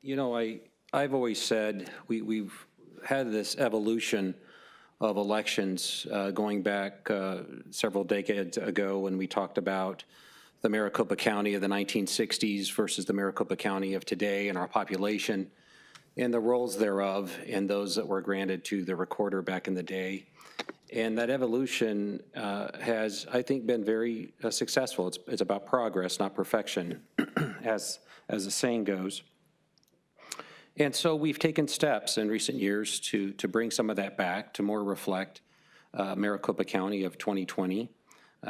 You know, I've always said we've had this evolution of elections going back several decades ago when we talked about the Maricopa County of the 1960s versus the Maricopa County of today and our population and the roles thereof and those that were granted to the recorder back in the day. And that evolution has, I think, been very successful. It's about progress, not perfection, as the saying goes. And so we've taken steps in recent years to bring some of that back to more reflect Maricopa County of 2020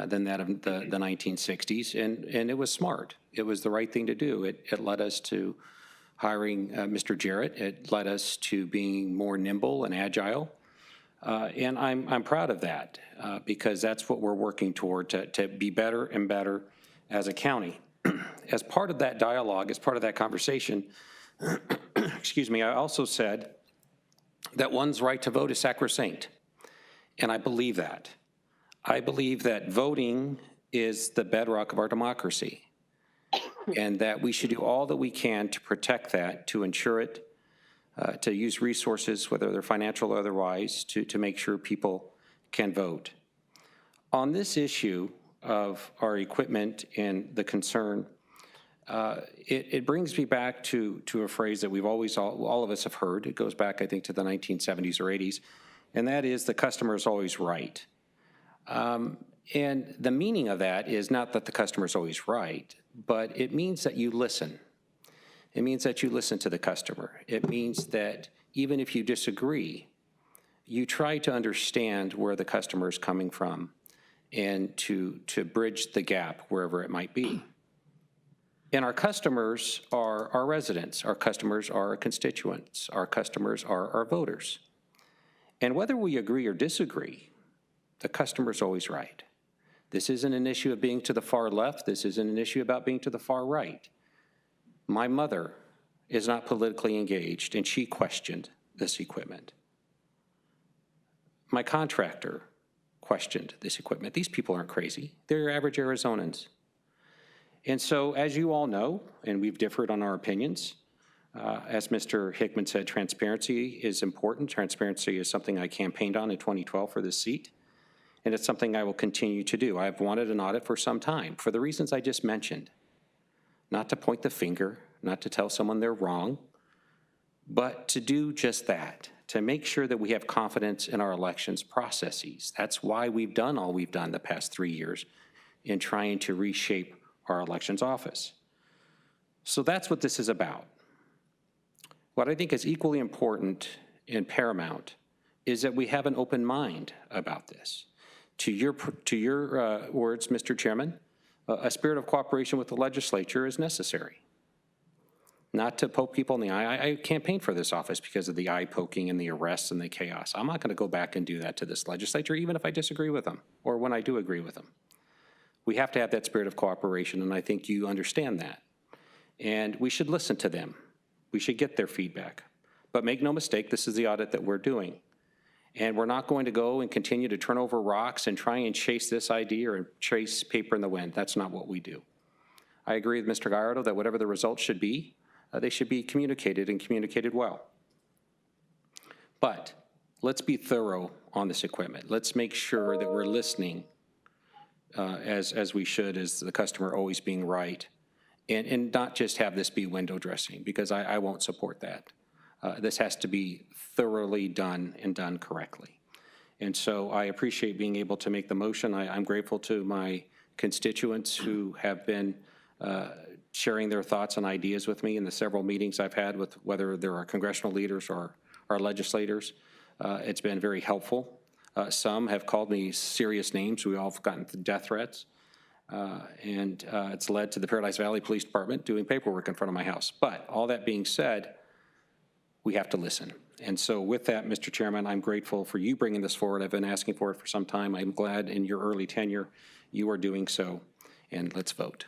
than that of the 1960s. And it was smart. It was the right thing to do. It led us to hiring Mr. Jarrett. It led us to being more nimble and agile. And I'm proud of that because that's what we're working toward, to be better and better as a county. As part of that dialogue, as part of that conversation, excuse me, I also said that one's right to vote is sacrosanct. And I believe that. I believe that voting is the bedrock of our democracy and that we should do all that we can to protect that, to ensure it, to use resources, whether they're financial or otherwise, to make sure people can vote. On this issue of our equipment and the concern, it brings me back to a phrase that we've always, all of us have heard. It goes back, I think, to the 1970s or 80s, and that is the customer is always right. And the meaning of that is not that the customer is always right, but it means that you listen. It means that you listen to the customer. It means that even if you disagree, you try to understand where the customer is coming from and to bridge the gap wherever it might be. And our customers are our residents. Our customers are our constituents. Our customers are our voters. And whether we agree or disagree, the customer's always right. This isn't an issue of being to the far left. This isn't an issue about being to the far right. My mother is not politically engaged, and she questioned this equipment. My contractor questioned this equipment. These people aren't crazy. They're your average Arizonans. And so, as you all know, and we've differed on our opinions, as Mr. Hickman said, transparency is important. Transparency is something I campaigned on in 2012 for this seat, and it's something I will continue to do. I've wanted an audit for some time, for the reasons I just mentioned. Not to point the finger, not to tell someone they're wrong, but to do just that, to make sure that we have confidence in our elections processes. That's why we've done all we've done the past 3 years in trying to reshape our elections office. So that's what this is about. What I think is equally important and paramount is that we have an open mind about this. To your words, Mr. Chairman, a spirit of cooperation with the legislature is necessary. Not to poke people in the eye. I campaigned for this office because of the eye poking and the arrests and the chaos. I'm not going to go back and do that to this legislature, even if I disagree with them or when I do agree with them. We have to have that spirit of cooperation, and I think you understand that. And we should listen to them. We should get their feedback. But make no mistake, this is the audit that we're doing. And we're not going to go and continue to turn over rocks and try and chase this idea or chase paper in the wind. That's not what we do. I agree with Mr. Gallardo that whatever the results should be, they should be communicated and communicated well. But let's be thorough on this equipment. Let's make sure that we're listening as we should, as the customer always being right, and not just have this be window dressing, because I won't support that. This has to be thoroughly done and done correctly. And so I appreciate being able to make the motion. I'm grateful to my constituents who have been sharing their thoughts and ideas with me in the several meetings I've had with whether there are congressional leaders or our legislators. It's been very helpful. Some have called me serious names. We all have gotten death threats. And it's led to the Paradise Valley Police Department doing paperwork in front of my house. But all that being said, we have to listen. And so with that, Mr. Chairman, I'm grateful for you bringing this forward. I've been asking for it for some time. I'm glad in your early tenure you are doing so. And let's vote.